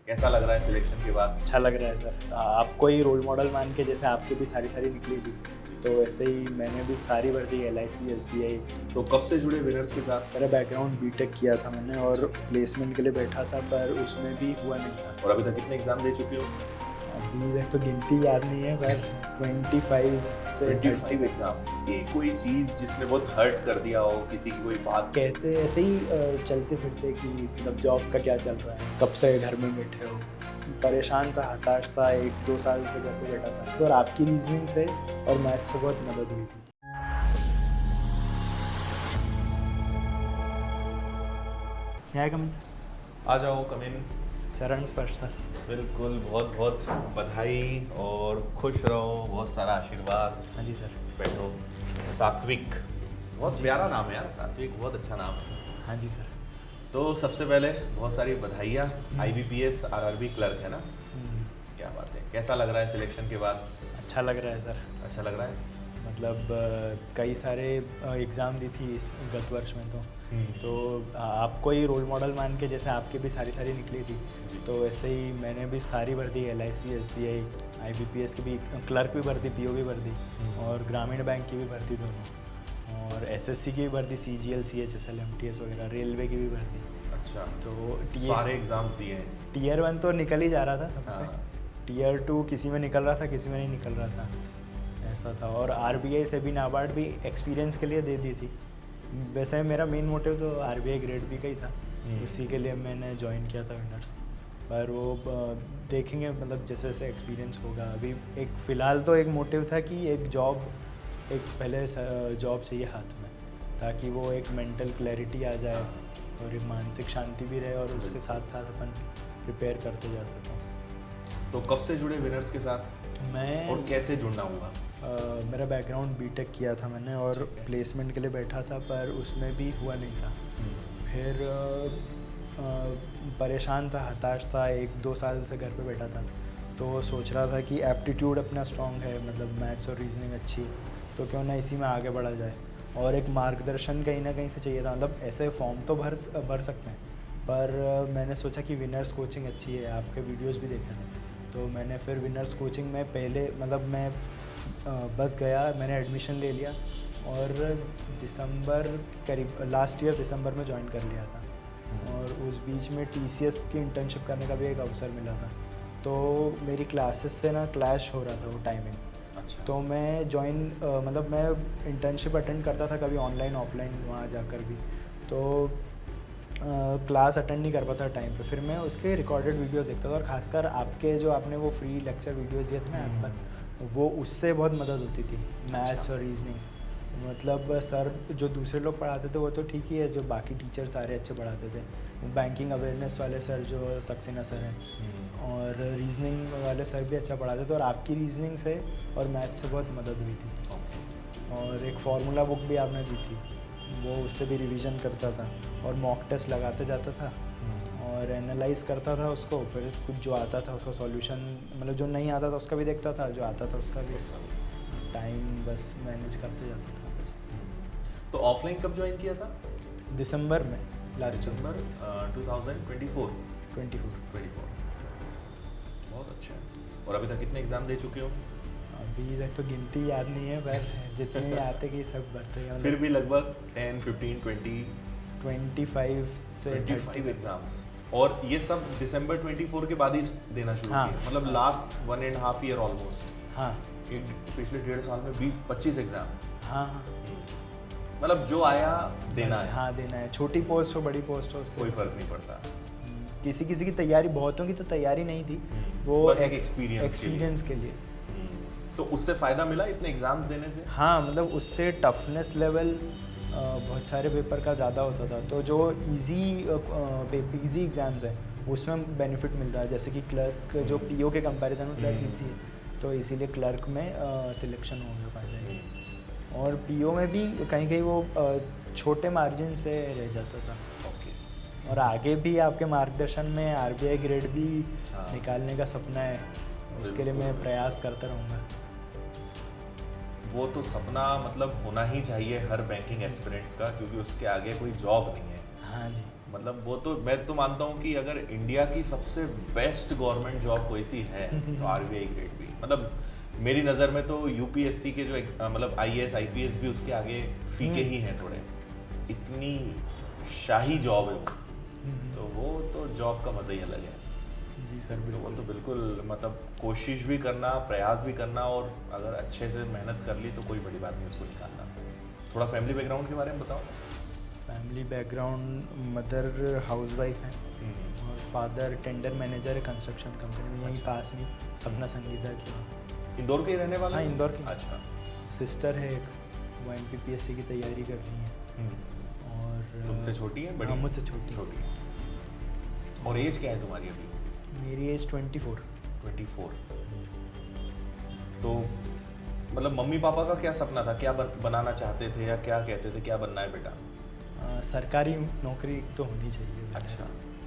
कैसा लग रहा है सिलेक्शन के बाद? अच्छा लग रहा है सर। आपको ही रोल मॉडल मान के, जैसे आपकी भी सारी निकली थी, तो वैसे ही मैंने भी सारी भर दी, LIC, SBI। तो कब से जुड़े विनर्स के साथ? मेरा बैकग्राउंड बीटेक किया था मैंने, और प्लेसमेंट के लिए बैठा था, पर उसमें भी हुआ नहीं था। और अभी तक कितने एग्जाम दे चुके हो? अभी तक तो गिनती याद नहीं है, पर 25 से 25 एग्जाम्स। ये कोई चीज़ जिसने बहुत हर्ट कर दिया हो, किसी की कोई बात? कहते ऐसे ही चलते फिरते कि मतलब जॉब का क्या चल रहा है, कब से घर में बैठे हो। परेशान था, हताश था, 1-2 साल से घर पे बैठा था। तो और आपकी रीजनिंग से और मैथ से बहुत मदद हुई थी। क्या कमेंट सर? आ जाओ, कम इन। चरण स्पर्श सर। बिल्कुल, बहुत बहुत बधाई और खुश रहो, बहुत सारा आशीर्वाद। हाँ जी सर। बैठो। सात्विक, बहुत प्यारा नाम है यार, सात्विक बहुत अच्छा नाम है। हाँ जी सर। तो सबसे पहले बहुत सारी बधाइयाँ। IBPS RRB क्लर्क है ना? क्या बात है, कैसा लग रहा है सिलेक्शन के बाद? अच्छा लग रहा है सर। अच्छा लग रहा है। मतलब कई सारे एग्ज़ाम दी थी इस गत वर्ष में, तो आपको ही रोल मॉडल मान के, जैसे आपकी भी सारी निकली थी, तो वैसे ही मैंने भी सारी भर दी, LIC, SBI, IBPS की भी, क्लर्क भी भर दी, PO भी भर दी, और ग्रामीण बैंक की भी भर दी दोनों, और SSC की भी भर दी, CGL, CHSL, MTS वगैरह, रेलवे की भी भर दी। अच्छा, तो सारे एग्जाम्स दिए हैं। Tier 1 तो निकल ही जा रहा था सब पे। हाँ। Tier 2 किसी में निकल रहा था, किसी में नहीं निकल रहा था, ऐसा था। और RBI से भी, नाबार्ड भी एक्सपीरियंस के लिए दे दी थी। वैसे मेरा मेन मोटिव तो RBI ग्रेड बी का ही था, उसी के लिए मैंने ज्वाइन किया था विनर्स। पर वो देखेंगे, मतलब जैसे जैसे एक्सपीरियंस होगा। अभी एक फ़िलहाल तो एक मोटिव था कि एक पहले जॉब चाहिए हाथ में, ताकि वो एक मेंटल क्लैरिटी आ जाए और एक मानसिक शांति भी रहे, और उसके साथ साथ अपन प्रिपेयर करते जा सकें। तो कब से जुड़े विनर्स के साथ मैं और कैसे जुड़ना हुआ? मेरा बैकग्राउंड बीटेक किया था मैंने, और प्लेसमेंट के लिए बैठा था, पर उसमें भी हुआ नहीं था। फिर परेशान था, हताश था, 1-2 साल से घर पे बैठा था, तो सोच रहा था कि एप्टीट्यूड अपना स्ट्रॉन्ग है, मतलब मैथ्स और रीजनिंग अच्छी, तो क्यों ना इसी में आगे बढ़ा जाए। और एक मार्गदर्शन कहीं ना कहीं से चाहिए था। मतलब ऐसे फॉर्म तो भर सकते हैं, पर मैंने सोचा कि विनर्स कोचिंग अच्छी है, आपके वीडियोस भी देखे थे, तो मैंने फिर विनर्स कोचिंग में पहले, मतलब मैं बस गया, मैंने एडमिशन ले लिया, और दिसंबर करीब, लास्ट ईयर दिसंबर में ज्वाइन कर लिया था। और उस बीच में TCS की इंटर्नशिप करने का भी एक अवसर मिला था, तो मेरी क्लासेस से ना क्लैश हो रहा था वो टाइमिंग। अच्छा। तो मैं मतलब मैं इंटर्नशिप अटेंड करता था, कभी ऑनलाइन ऑफलाइन वहाँ जाकर भी, तो क्लास अटेंड नहीं कर पाता टाइम पे। फिर मैं उसके रिकॉर्डेड वीडियोस देखता था, और खासकर आपके जो आपने वो फ्री लेक्चर वीडियोस दिए थे ना ऐप पर, वो उससे बहुत मदद होती थी, मैथ्स और रीजनिंग। मतलब सर जो दूसरे लोग पढ़ाते थे वो तो ठीक ही है, जो बाकी टीचर सारे अच्छे पढ़ाते थे। बैंकिंग अवेयरनेस वाले सर जो सक्सेना सर हैं, और रीजनिंग वाले सर भी अच्छा पढ़ाते थे, और आपकी रीजनिंग से और मैथ से बहुत मदद हुई थी। और एक फार्मूला बुक भी आपने दी थी, वो उससे भी रिवीजन करता था, और मॉक टेस्ट लगाते जाता था, और एनालाइज करता था उसको। फिर कुछ जो आता था उसका सॉल्यूशन, मतलब जो नहीं आता था उसका भी देखता था, जो आता था उसका भी। टाइम बस मैनेज करते जाता था बस। तो ऑफलाइन कब ज्वाइन किया था? दिसंबर में, लास्ट दिसंबर 2024। 24। बहुत अच्छा है। और अभी तक कितने एग्जाम दे चुके हो? अभी तक तो गिनती याद नहीं है, पर जितने भी आते कि सब भरते हैं। फिर भी लगभग 10, 15, 20, 25 से 25 एग्जाम्स। और ये सब दिसंबर 24 के बाद ही देना शुरू हाँ, किया, मतलब लास्ट 1.5 ईयर ऑलमोस्ट। हाँ पिछले 1.5 साल में 20-25 एग्जाम। हाँ हाँ मतलब जो आया देना है। हाँ, देना है। छोटी पोस्ट हो बड़ी पोस्ट हो, उससे कोई फर्क नहीं पड़ता। किसी की तैयारी, बहुतों की तो तैयारी नहीं थी, वो बस एक एक्सपीरियंस के लिए। तो उससे फ़ायदा मिला इतने एग्जाम्स देने से? हाँ, मतलब उससे टफनेस लेवल बहुत सारे पेपर का ज़्यादा होता था, तो जो इजी एग्ज़ाम्स हैं उसमें बेनिफिट मिलता है। जैसे कि क्लर्क, जो PO के कंपैरिजन में क्लर्क ईजी है, तो इसीलिए क्लर्क में सिलेक्शन हो गया फाइनली। और PO में भी कहीं कहीं वो छोटे मार्जिन से रह जाता था। ओके। और आगे भी आपके मार्गदर्शन में RBI ग्रेड भी निकालने का सपना है, उसके लिए मैं प्रयास करता रहूँगा। वो तो सपना मतलब होना ही चाहिए हर बैंकिंग एस्पिरेंट्स का, क्योंकि उसके आगे कोई जॉब नहीं है। हाँ जी। मतलब वो तो मैं तो मानता हूँ कि अगर इंडिया की सबसे बेस्ट गवर्नमेंट जॉब कोई सी है तो आरबीआई ग्रेड बी, मतलब मेरी नज़र में तो यूपीएससी के जो मतलब आईएएस आईपीएस भी उसके आगे फीके ही हैं थोड़े, इतनी शाही जॉब है वो। तो वो तो जॉब का मज़ा ही अलग है। जी सर तो वो बिल्कुल। तो बिल्कुल मतलब कोशिश भी करना, प्रयास भी करना, और अगर अच्छे से मेहनत कर ली तो कोई बड़ी बात नहीं उसको निकालना। थोड़ा फैमिली बैकग्राउंड के बारे में बताओ। फैमिली बैकग्राउंड, मदर हाउसवाइफ है और फादर टेंडर मैनेजर है कंस्ट्रक्शन कंपनी में, यहीं अच्छा। पास में सपना संगीता की। इंदौर के ही रहने वाले हाँ, हो? इंदौर के। अच्छा। सिस्टर है एक, वो एमपीपीएससी की तैयारी कर रही है। और तुमसे छोटी है बड़ी? हाँ, मुझसे छोटी। छोटी है। और एज क्या है तुम्हारी अभी? मेरी एज 24। 24। तो मतलब मम्मी पापा का क्या सपना था, क्या बनाना चाहते थे, या क्या कहते थे क्या बनना है बेटा? सरकारी नौकरी तो होनी चाहिए। अच्छा।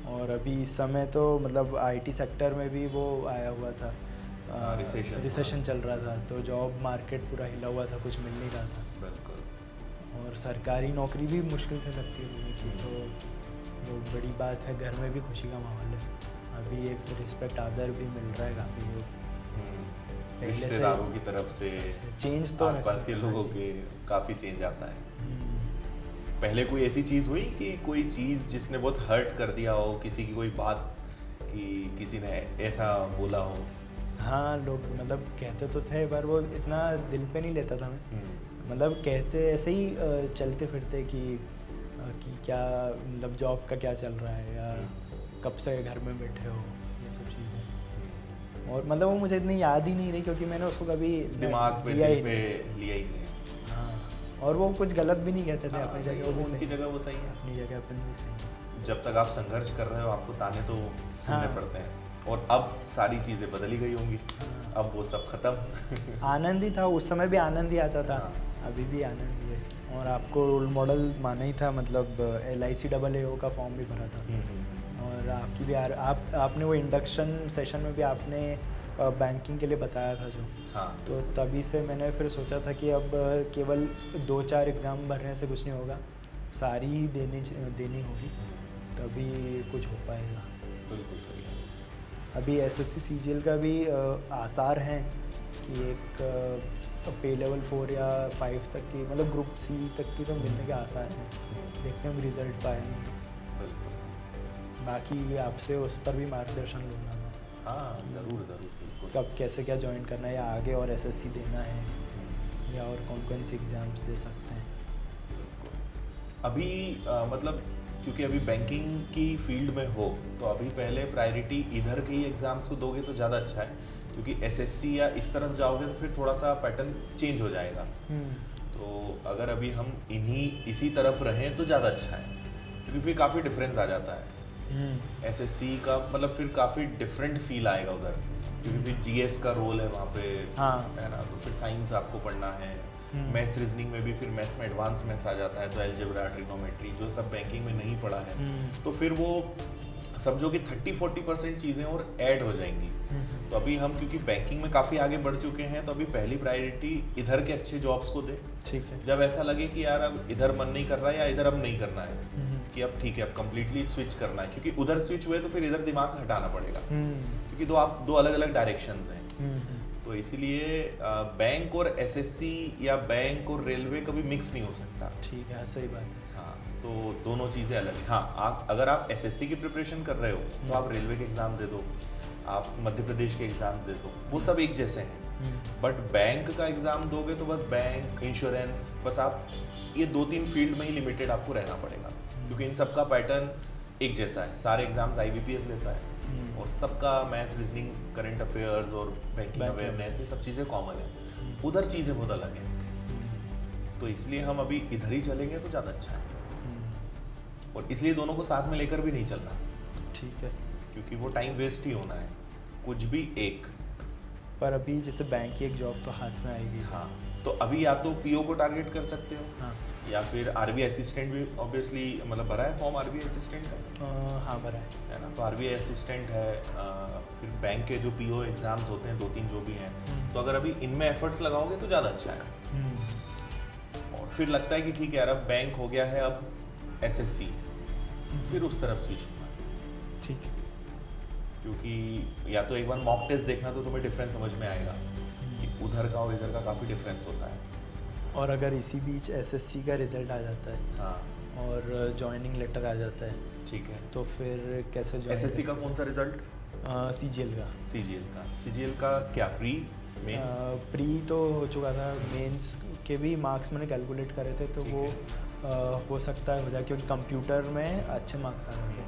और अभी इस समय तो मतलब आईटी सेक्टर में भी वो आया हुआ था, रिसेशन चल रहा था, तो जॉब मार्केट पूरा हिला हुआ था, कुछ मिल नहीं रहा था। बिल्कुल। और सरकारी नौकरी भी मुश्किल से लगती है लोगों की, तो वो बड़ी बात है। घर में भी खुशी का माहौल है, अभी एक रिस्पेक्ट आदर भी मिल रहा है काफ़ी। रिश्तेदारों की तरफ से, चेंज तो आसपास के लोगों के काफ़ी चेंज आता है। पहले कोई ऐसी चीज़ हुई कि कोई चीज़ जिसने बहुत हर्ट कर दिया हो, किसी की कोई बात कि किसी ने ऐसा बोला हो? हाँ, लोग मतलब कहते तो थे पर वो इतना दिल पे नहीं लेता था मैं। मतलब कहते ऐसे ही चलते फिरते कि क्या मतलब जॉब का क्या चल रहा है, या कब से घर में बैठे हो, ये सब चीज़ें। और मतलब वो मुझे इतनी याद ही नहीं रही क्योंकि मैंने उसको कभी दिमाग पे लिया दिल ही पे नहीं। लिया ही नहीं। हाँ, और वो कुछ गलत भी नहीं कहते थे। हाँ, अपनी सही जगह है, वो भी उनकी सही, जगह वो सही है। अपनी जगह अपन भी सही। जब तक आप संघर्ष कर रहे हो आपको ताने तो सुनने हाँ। पड़ते हैं, और अब सारी चीज़ें बदल ही गई होंगी। हाँ। अब वो सब खत्म। आनंद ही था, उस समय भी आनंद ही आता था। हाँ। अभी भी आनंद ही है। और आपको रोल मॉडल माना ही था, मतलब LIC AAO का फॉर्म भी भरा था। और आपकी भी आपने वो इंडक्शन सेशन में भी आपने बैंकिंग के लिए बताया था जो। हाँ। तो तभी से मैंने फिर सोचा था कि अब केवल 2-4 एग्ज़ाम भरने से कुछ नहीं होगा, सारी ही देनी होगी, तभी कुछ हो पाएगा। बिल्कुल सही है। अभी SSC CGL का भी आसार हैं कि एक पे लेवल 4 या 5 तक की, मतलब ग्रुप C तक की तो मिलने के आसार हैं। देखते हैं रिजल्ट तो आए नहीं। बिल्कुल। बाकी आपसे उस पर भी मार्गदर्शन लूँगा मैं। हाँ, ज़रूर ज़रूर, बिल्कुल। कब कैसे क्या ज्वाइन करना है, या आगे और SSC देना है, या और कौन से एग्ज़ाम्स दे सकते हैं। अभी मतलब क्योंकि अभी बैंकिंग की फील्ड में हो तो अभी पहले प्रायोरिटी इधर के ही एग्ज़ाम्स को दोगे तो ज़्यादा अच्छा है, क्योंकि SSC या इस तरफ जाओगे तो फिर थोड़ा सा पैटर्न चेंज हो जाएगा। तो अगर अभी हम इसी तरफ रहें तो ज़्यादा अच्छा है, क्योंकि फिर काफ़ी डिफरेंस आ जाता है। SSC का मतलब फिर काफ़ी डिफरेंट फील आएगा उधर, क्योंकि फिर GS का रोल है वहाँ पे। हाँ। है ना, तो फिर साइंस आपको पढ़ना है, मैथ्स रीजनिंग में भी फिर मैथ्स में एडवांस मैथ्स आ जाता है, तो अलजेब्रा, ट्रिग्नोमेट्री जो सब बैंकिंग में नहीं पढ़ा है, तो फिर वो समझो कि 30-40% चीज़ें और ऐड हो जाएंगी। तो अभी हम क्योंकि बैंकिंग में काफ़ी आगे बढ़ चुके हैं, तो अभी पहली प्रायोरिटी इधर के अच्छे जॉब्स को दें। ठीक है। जब ऐसा लगे कि यार अब इधर मन नहीं कर रहा है या इधर अब नहीं करना है, कि अब ठीक है अब कम्प्लीटली स्विच करना है, क्योंकि उधर स्विच हुए तो फिर इधर दिमाग हटाना पड़ेगा, क्योंकि दो अलग अलग डायरेक्शंस हैं। तो इसीलिए बैंक और SSC या बैंक और रेलवे कभी मिक्स नहीं हो सकता। ठीक है, सही बात है। हाँ, तो दोनों चीज़ें अलग हैं। हाँ, अगर आप SSC की प्रिपरेशन कर रहे हो तो आप रेलवे के एग्ज़ाम दे दो, आप मध्य प्रदेश के एग्ज़ाम दे दो, वो सब एक जैसे हैं। बट बैंक का एग्ज़ाम दोगे तो बस बैंक, इंश्योरेंस, बस आप ये 2-3 फील्ड में ही लिमिटेड आपको रहना पड़ेगा, क्योंकि इन सबका पैटर्न एक जैसा है। सारे एग्जाम्स IBPS लेता है, और सबका मैथ्स, रीजनिंग, करंट अफेयर्स और बैंकिंग अवेयरनेस, ये सब चीज़ें कॉमन है। उधर चीज़ें बहुत अलग हैं, तो इसलिए हम अभी इधर ही चलेंगे तो ज़्यादा अच्छा है। और इसलिए दोनों को साथ में लेकर भी नहीं चलना। ठीक है। क्योंकि वो टाइम वेस्ट ही होना है, कुछ भी एक। पर अभी जैसे बैंक की एक जॉब तो हाथ में आएगी। हाँ, तो अभी या तो PO को टारगेट कर सकते हो, हाँ, या फिर RBI असिस्टेंट भी ऑब्वियसली, मतलब भरा है फॉर्म RBI असिस्टेंट का? हाँ, भरा है ना, तो RBI असिस्टेंट है। फिर बैंक के जो PO एग्ज़ाम्स होते हैं 2-3 जो भी हैं, तो अगर अभी इनमें एफर्ट्स लगाओगे तो ज़्यादा अच्छा है। और फिर लगता है कि ठीक है यार अब बैंक हो गया है, अब SSC, फिर उस तरफ स्विच होना। ठीक है। क्योंकि या तो एक बार मॉक टेस्ट देखना तो तुम्हें डिफरेंस समझ में आएगा कि उधर का और इधर का काफ़ी डिफरेंस होता है। और अगर इसी बीच एसएससी का रिजल्ट आ जाता है हाँ और जॉइनिंग लेटर आ जाता है ठीक है। तो फिर कैसे एसएससी का कौन सा रिजल्ट? सीजीएल का। सीजीएल का क्या प्री मेंस? प्री तो हो चुका था, मेंस के भी मार्क्स मैंने कैलकुलेट करे थे तो ठीक वो हो सकता है हो जाए, क्योंकि कंप्यूटर में अच्छे मार्क्स आ रहे थे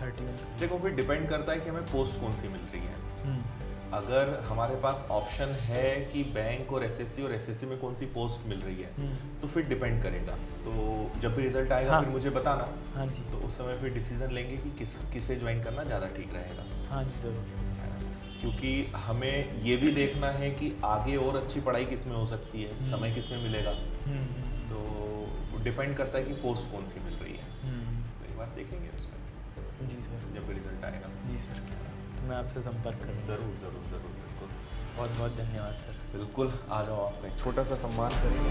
31। देखो फिर डिपेंड करता है कि हमें पोस्ट कौन सी मिल रही है। अगर हमारे पास ऑप्शन है कि बैंक और एसएससी में कौन सी पोस्ट मिल रही है तो फिर डिपेंड करेगा। तो जब भी रिजल्ट आएगा हाँ। फिर मुझे बताना। हाँ जी। तो उस समय फिर डिसीजन लेंगे कि किसे ज्वाइन करना ज़्यादा ठीक रहेगा। हाँ जी ज़रूर। क्योंकि हमें ये भी देखना है कि आगे और अच्छी पढ़ाई किस में हो सकती है, समय किस में मिलेगा। तो डिपेंड करता है कि पोस्ट कौन सी मिल रही है। तो एक बार देखेंगे उसमें जी सर। जब भी रिजल्ट आएगा। जी सर, तो मैं आपसे संपर्क करूँगा। ज़रूर ज़रूर ज़रूर बिल्कुल। बहुत बहुत धन्यवाद सर। बिल्कुल आ जाओ, आप एक छोटा सा सम्मान करेंगे।